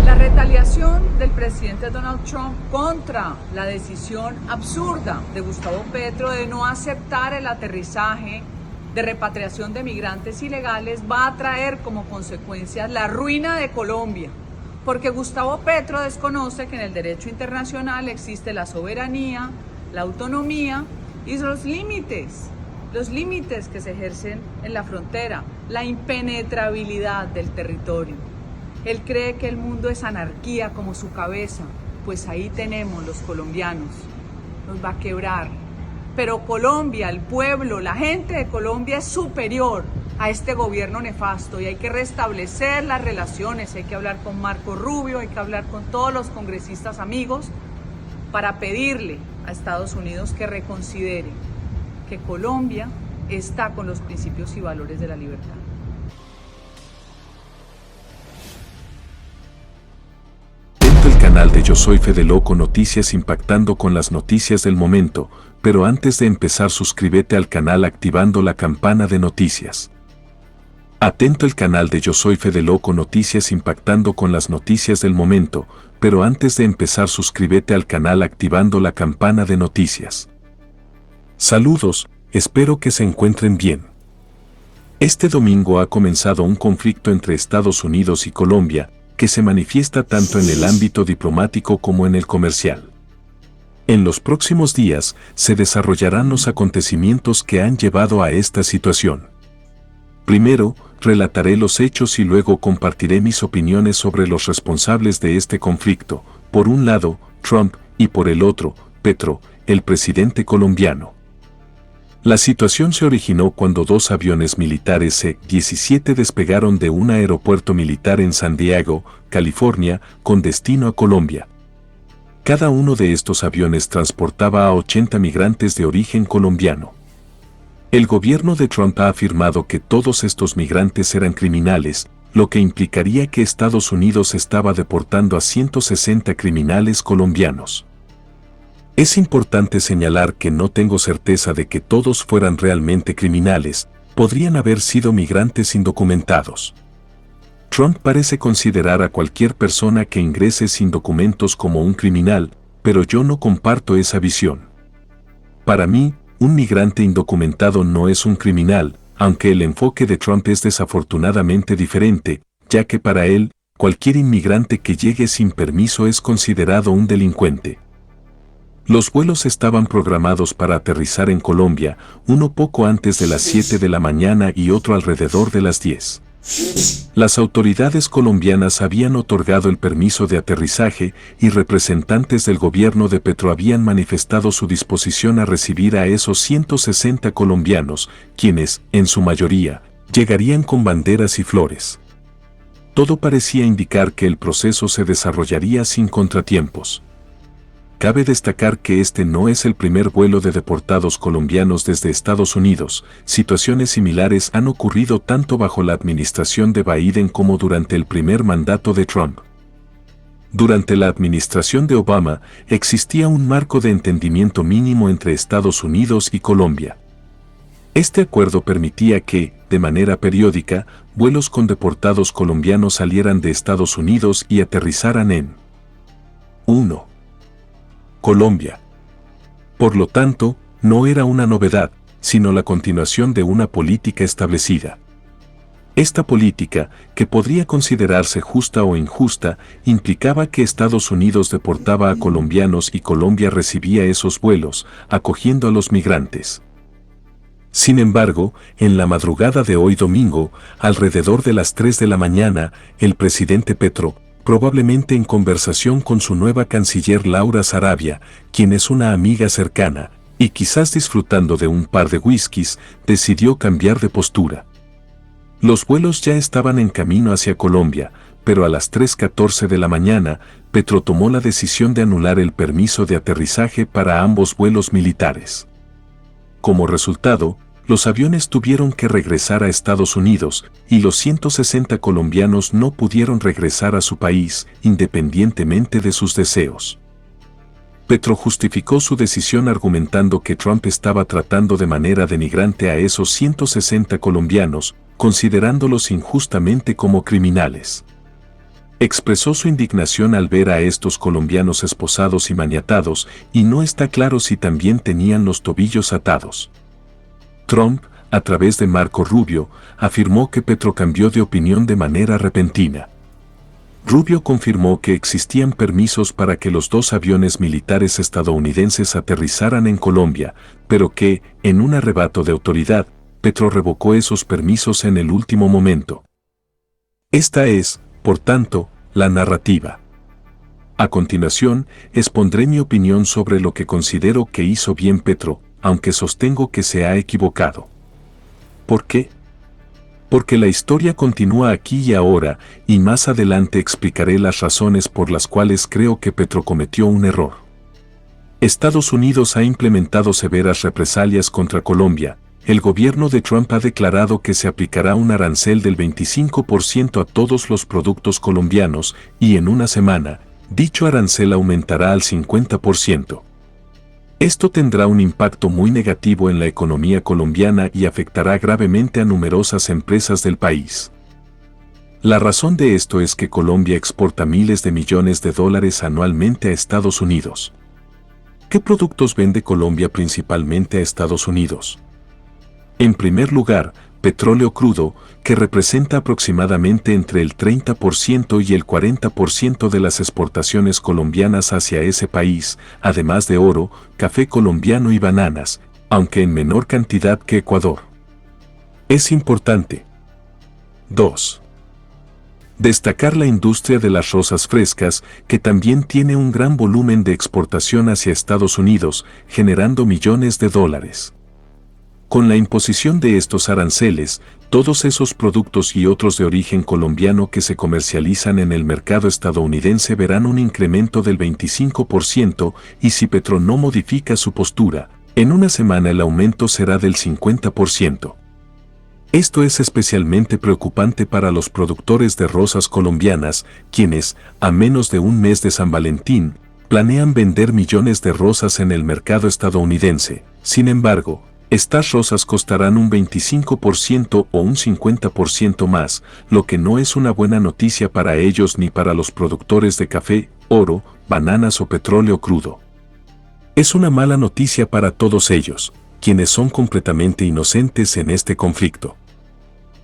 La retaliación del presidente Donald Trump contra la decisión absurda de Gustavo Petro de no aceptar el aterrizaje de repatriación de migrantes ilegales va a traer como consecuencia la ruina de Colombia, porque Gustavo Petro desconoce que en el derecho internacional existe la soberanía, la autonomía y los límites que se ejercen en la frontera, la impenetrabilidad del territorio. Él cree que el mundo es anarquía como su cabeza, pues ahí tenemos los colombianos, nos va a quebrar. Pero Colombia, el pueblo, la gente de Colombia es superior a este gobierno nefasto y hay que restablecer las relaciones, hay que hablar con Marco Rubio, hay que hablar con todos los congresistas amigos para pedirle a Estados Unidos que reconsidere que Colombia está con los principios y valores de la libertad. El canal de Yo Soy Fede Loco, noticias impactando con las noticias del momento, pero antes de empezar suscríbete al canal activando la campana de noticias. Atento, el canal de Yo Soy Fede Loco, noticias impactando con las noticias del momento, pero antes de empezar suscríbete al canal activando la campana de noticias. Saludos, espero que se encuentren bien. Este domingo ha comenzado un conflicto entre Estados Unidos y Colombia, que se manifiesta tanto en el ámbito diplomático como en el comercial. En los próximos días se desarrollarán los acontecimientos que han llevado a esta situación. Primero, relataré los hechos y luego compartiré mis opiniones sobre los responsables de este conflicto, por un lado, Trump, y por el otro, Petro, el presidente colombiano. La situación se originó cuando dos aviones militares C-17 despegaron de un aeropuerto militar en San Diego, California, con destino a Colombia. Cada uno de estos aviones transportaba a 80 migrantes de origen colombiano. El gobierno de Trump ha afirmado que todos estos migrantes eran criminales, lo que implicaría que Estados Unidos estaba deportando a 160 criminales colombianos. Es importante señalar que no tengo certeza de que todos fueran realmente criminales, podrían haber sido migrantes indocumentados. Trump parece considerar a cualquier persona que ingrese sin documentos como un criminal, pero yo no comparto esa visión. Para mí, un migrante indocumentado no es un criminal, aunque el enfoque de Trump es desafortunadamente diferente, ya que para él, cualquier inmigrante que llegue sin permiso es considerado un delincuente. Los vuelos estaban programados para aterrizar en Colombia, uno poco antes de las 7 de la mañana y otro alrededor de las 10. Las autoridades colombianas habían otorgado el permiso de aterrizaje y representantes del gobierno de Petro habían manifestado su disposición a recibir a esos 160 colombianos, quienes, en su mayoría, llegarían con banderas y flores. Todo parecía indicar que el proceso se desarrollaría sin contratiempos. Cabe destacar que este no es el primer vuelo de deportados colombianos desde Estados Unidos. Situaciones similares han ocurrido tanto bajo la administración de Biden como durante el primer mandato de Trump. Durante la administración de Obama, existía un marco de entendimiento mínimo entre Estados Unidos y Colombia. Este acuerdo permitía que, de manera periódica, vuelos con deportados colombianos salieran de Estados Unidos y aterrizaran en 1. Colombia. Por lo tanto, no era una novedad, sino la continuación de una política establecida. Esta política, que podría considerarse justa o injusta, implicaba que Estados Unidos deportaba a colombianos y Colombia recibía esos vuelos, acogiendo a los migrantes. Sin embargo, en la madrugada de hoy domingo, alrededor de las 3 de la mañana, el presidente Petro, probablemente en conversación con su nueva canciller Laura Sarabia, quien es una amiga cercana, y quizás disfrutando de un par de whiskies, decidió cambiar de postura. Los vuelos ya estaban en camino hacia Colombia, pero a las 3:14 de la mañana, Petro tomó la decisión de anular el permiso de aterrizaje para ambos vuelos militares. Como resultado, los aviones tuvieron que regresar a Estados Unidos y los 160 colombianos no pudieron regresar a su país, independientemente de sus deseos. Petro justificó su decisión argumentando que Trump estaba tratando de manera denigrante a esos 160 colombianos, considerándolos injustamente como criminales. Expresó su indignación al ver a estos colombianos esposados y maniatados, y no está claro si también tenían los tobillos atados. Trump, a través de Marco Rubio, afirmó que Petro cambió de opinión de manera repentina. Rubio confirmó que existían permisos para que los 2 aviones militares estadounidenses aterrizaran en Colombia, pero que, en un arrebato de autoridad, Petro revocó esos permisos en el último momento. Esta es, por tanto, la narrativa. A continuación, expondré mi opinión sobre lo que considero que hizo bien Petro, aunque sostengo que se ha equivocado. ¿Por qué? Porque la historia continúa aquí y ahora, y más adelante explicaré las razones por las cuales creo que Petro cometió un error. Estados Unidos ha implementado severas represalias contra Colombia. El gobierno de Trump ha declarado que se aplicará un arancel del 25% a todos los productos colombianos, y en una semana, dicho arancel aumentará al 50%. Esto tendrá un impacto muy negativo en la economía colombiana y afectará gravemente a numerosas empresas del país. La razón de esto es que Colombia exporta miles de millones de dólares anualmente a Estados Unidos. ¿Qué productos vende Colombia principalmente a Estados Unidos? En primer lugar, petróleo crudo, que representa aproximadamente entre el 30% y el 40% de las exportaciones colombianas hacia ese país, además de oro, café colombiano y bananas, aunque en menor cantidad que Ecuador. Es importante. 2. Destacar la industria de las rosas frescas, que también tiene un gran volumen de exportación hacia Estados Unidos, generando millones de dólares. Con la imposición de estos aranceles, todos esos productos y otros de origen colombiano que se comercializan en el mercado estadounidense verán un incremento del 25% y si Petro no modifica su postura, en una semana el aumento será del 50%. Esto es especialmente preocupante para los productores de rosas colombianas, quienes, a menos de un mes de San Valentín, planean vender millones de rosas en el mercado estadounidense. Sin embargo, estas rosas costarán un 25% o un 50% más, lo que no es una buena noticia para ellos ni para los productores de café, oro, bananas o petróleo crudo. Es una mala noticia para todos ellos, quienes son completamente inocentes en este conflicto.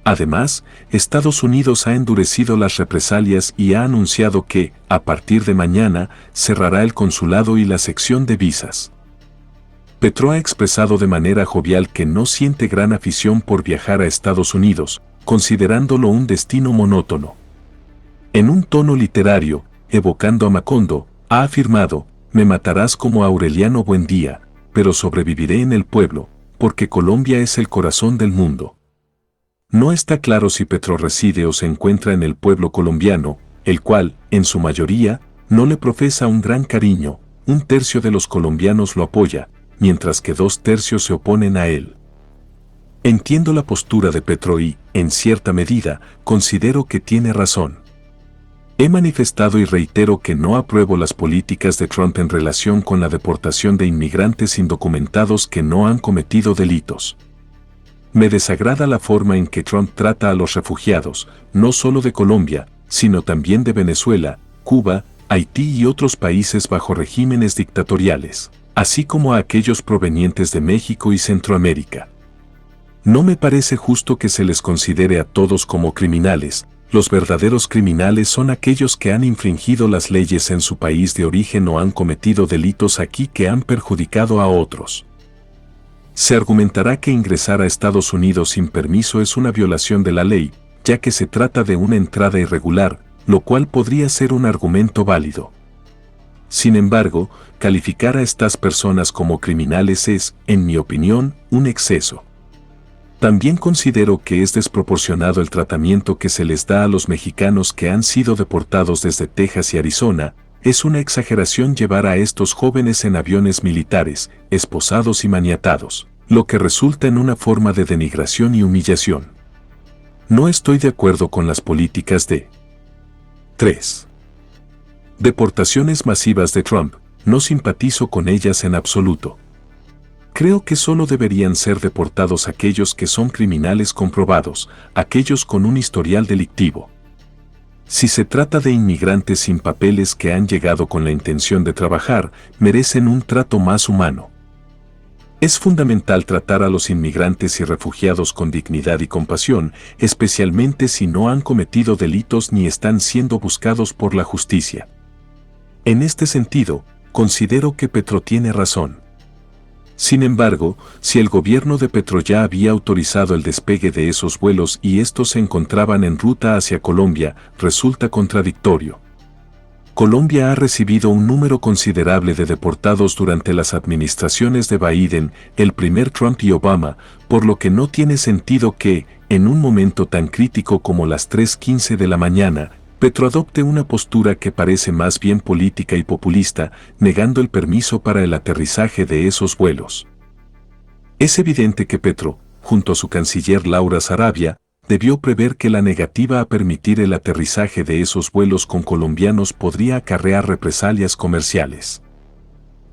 Además, Estados Unidos ha endurecido las represalias y ha anunciado que, a partir de mañana, cerrará el consulado y la sección de visas. Petro ha expresado de manera jovial que no siente gran afición por viajar a Estados Unidos, considerándolo un destino monótono. En un tono literario, evocando a Macondo, ha afirmado: «Me matarás como a Aureliano Buendía, pero sobreviviré en el pueblo, porque Colombia es el corazón del mundo». No está claro si Petro reside o se encuentra en el pueblo colombiano, el cual, en su mayoría, no le profesa un gran cariño. 1/3 de los colombianos lo apoya, mientras que 2/3 se oponen a él. Entiendo la postura de Petro y, en cierta medida, considero que tiene razón. He manifestado y reitero que no apruebo las políticas de Trump en relación con la deportación de inmigrantes indocumentados que no han cometido delitos. Me desagrada la forma en que Trump trata a los refugiados, no solo de Colombia, sino también de Venezuela, Cuba, Haití y otros países bajo regímenes dictatoriales, así como a aquellos provenientes de México y Centroamérica. No me parece justo que se les considere a todos como criminales. Los verdaderos criminales son aquellos que han infringido las leyes en su país de origen o han cometido delitos aquí que han perjudicado a otros. Se argumentará que ingresar a Estados Unidos sin permiso es una violación de la ley, ya que se trata de una entrada irregular, lo cual podría ser un argumento válido. Sin embargo, calificar a estas personas como criminales es, en mi opinión, un exceso. También considero que es desproporcionado el tratamiento que se les da a los mexicanos que han sido deportados desde Texas y Arizona. Es una exageración llevar a estos jóvenes en aviones militares, esposados y maniatados, lo que resulta en una forma de denigración y humillación. No estoy de acuerdo con las políticas de 3. Deportaciones masivas de Trump. No simpatizo con ellas en absoluto. Creo que solo deberían ser deportados aquellos que son criminales comprobados, aquellos con un historial delictivo. Si se trata de inmigrantes sin papeles que han llegado con la intención de trabajar, merecen un trato más humano. Es fundamental tratar a los inmigrantes y refugiados con dignidad y compasión, especialmente si no han cometido delitos ni están siendo buscados por la justicia. En este sentido, considero que Petro tiene razón. Sin embargo, si el gobierno de Petro ya había autorizado el despegue de esos vuelos y estos se encontraban en ruta hacia Colombia, resulta contradictorio. Colombia ha recibido un número considerable de deportados durante las administraciones de Biden, el primer Trump y Obama, por lo que no tiene sentido que, en un momento tan crítico como las 3:15 de la mañana, Petro adopte una postura que parece más bien política y populista, negando el permiso para el aterrizaje de esos vuelos. Es evidente que Petro, junto a su canciller Laura Sarabia, debió prever que la negativa a permitir el aterrizaje de esos vuelos con colombianos podría acarrear represalias comerciales.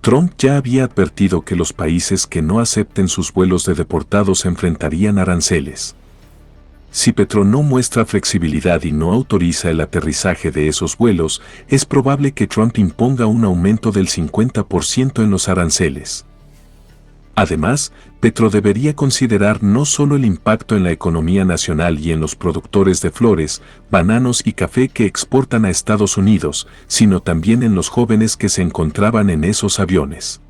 Trump ya había advertido que los países que no acepten sus vuelos de deportados enfrentarían aranceles. Si Petro no muestra flexibilidad y no autoriza el aterrizaje de esos vuelos, es probable que Trump imponga un aumento del 50% en los aranceles. Además, Petro debería considerar no solo el impacto en la economía nacional y en los productores de flores, bananos y café que exportan a Estados Unidos, sino también en los jóvenes que se encontraban en esos aviones.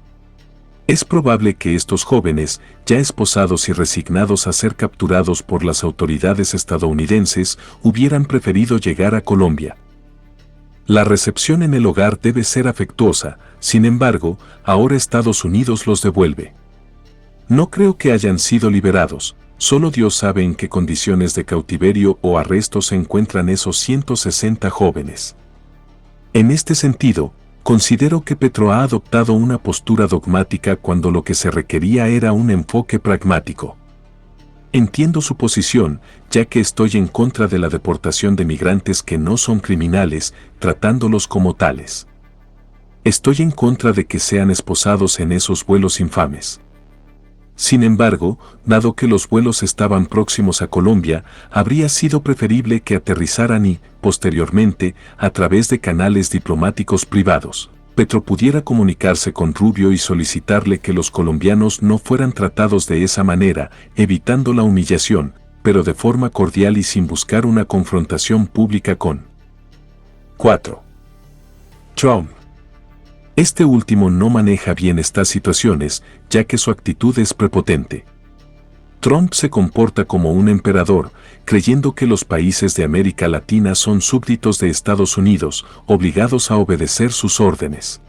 Es probable que estos jóvenes, ya esposados y resignados a ser capturados por las autoridades estadounidenses, hubieran preferido llegar a Colombia. La recepción en el hogar debe ser afectuosa, sin embargo, ahora Estados Unidos los devuelve. No creo que hayan sido liberados, solo Dios sabe en qué condiciones de cautiverio o arresto se encuentran esos 160 jóvenes. En este sentido, considero que Petro ha adoptado una postura dogmática cuando lo que se requería era un enfoque pragmático. Entiendo su posición, ya que estoy en contra de la deportación de migrantes que no son criminales, tratándolos como tales. Estoy en contra de que sean esposados en esos vuelos infames. Sin embargo, dado que los vuelos estaban próximos a Colombia, habría sido preferible que aterrizaran y, posteriormente, a través de canales diplomáticos privados, Petro pudiera comunicarse con Rubio y solicitarle que los colombianos no fueran tratados de esa manera, evitando la humillación, pero de forma cordial y sin buscar una confrontación pública con 4. Trump. Este último no maneja bien estas situaciones, ya que su actitud es prepotente. Trump se comporta como un emperador, creyendo que los países de América Latina son súbditos de Estados Unidos, obligados a obedecer sus órdenes.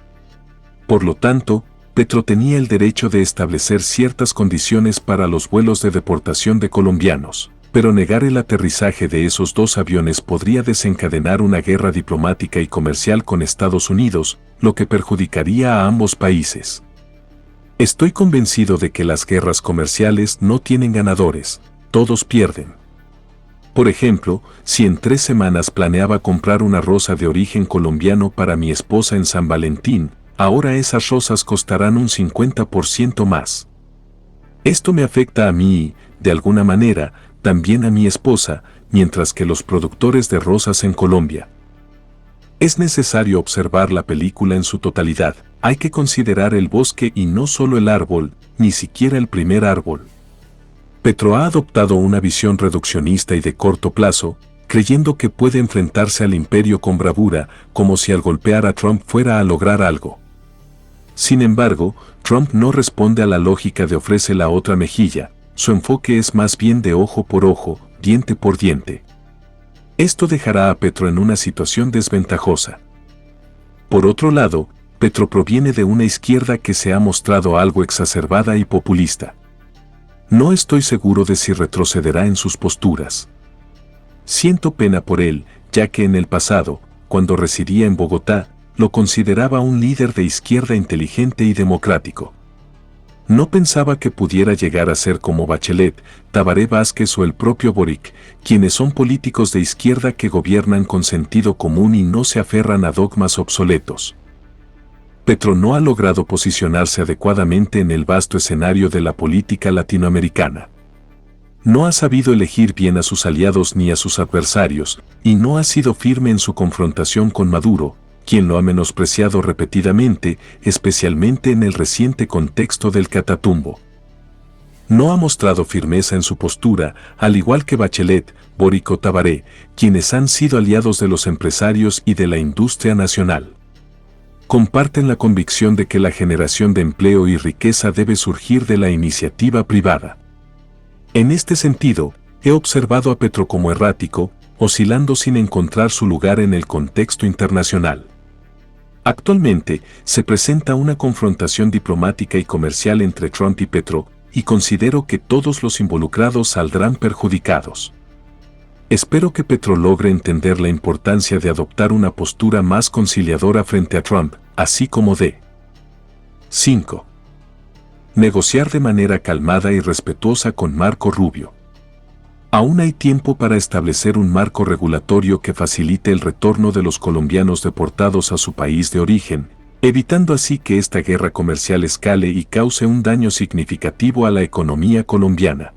Por lo tanto, Petro tenía el derecho de establecer ciertas condiciones para los vuelos de deportación de colombianos, pero negar el aterrizaje de esos dos aviones podría desencadenar una guerra diplomática y comercial con Estados Unidos, lo que perjudicaría a ambos países. Estoy convencido de que las guerras comerciales no tienen ganadores, todos pierden. Por ejemplo, si en 3 semanas planeaba comprar una rosa de origen colombiano para mi esposa en San Valentín, ahora esas rosas costarán un 50% más. Esto me afecta a mí y, de alguna manera, también a mi esposa, mientras que los productores de rosas en Colombia. Es necesario observar la película en su totalidad, hay que considerar el bosque y no solo el árbol, ni siquiera el primer árbol. Petro ha adoptado una visión reduccionista y de corto plazo, creyendo que puede enfrentarse al imperio con bravura, como si al golpear a Trump fuera a lograr algo. Sin embargo, Trump no responde a la lógica de ofrece la otra mejilla, su enfoque es más bien de ojo por ojo, diente por diente. Esto dejará a Petro en una situación desventajosa. Por otro lado, Petro proviene de una izquierda que se ha mostrado algo exacerbada y populista. No estoy seguro de si retrocederá en sus posturas. Siento pena por él, ya que en el pasado, cuando residía en Bogotá, lo consideraba un líder de izquierda inteligente y democrático. No pensaba que pudiera llegar a ser como Bachelet, Tabaré Vázquez o el propio Boric, quienes son políticos de izquierda que gobiernan con sentido común y no se aferran a dogmas obsoletos. Petro no ha logrado posicionarse adecuadamente en el vasto escenario de la política latinoamericana. No ha sabido elegir bien a sus aliados ni a sus adversarios, y no ha sido firme en su confrontación con Maduro, quien lo ha menospreciado repetidamente, especialmente en el reciente contexto del Catatumbo. No ha mostrado firmeza en su postura, al igual que Bachelet, Boric o Tabaré, quienes han sido aliados de los empresarios y de la industria nacional. Comparten la convicción de que la generación de empleo y riqueza debe surgir de la iniciativa privada. En este sentido, he observado a Petro como errático, oscilando sin encontrar su lugar en el contexto internacional. Actualmente, se presenta una confrontación diplomática y comercial entre Trump y Petro, y considero que todos los involucrados saldrán perjudicados. Espero que Petro logre entender la importancia de adoptar una postura más conciliadora frente a Trump, así como de 5. Negociar de manera calmada y respetuosa con Marco Rubio. Aún hay tiempo para establecer un marco regulatorio que facilite el retorno de los colombianos deportados a su país de origen, evitando así que esta guerra comercial escale y cause un daño significativo a la economía colombiana.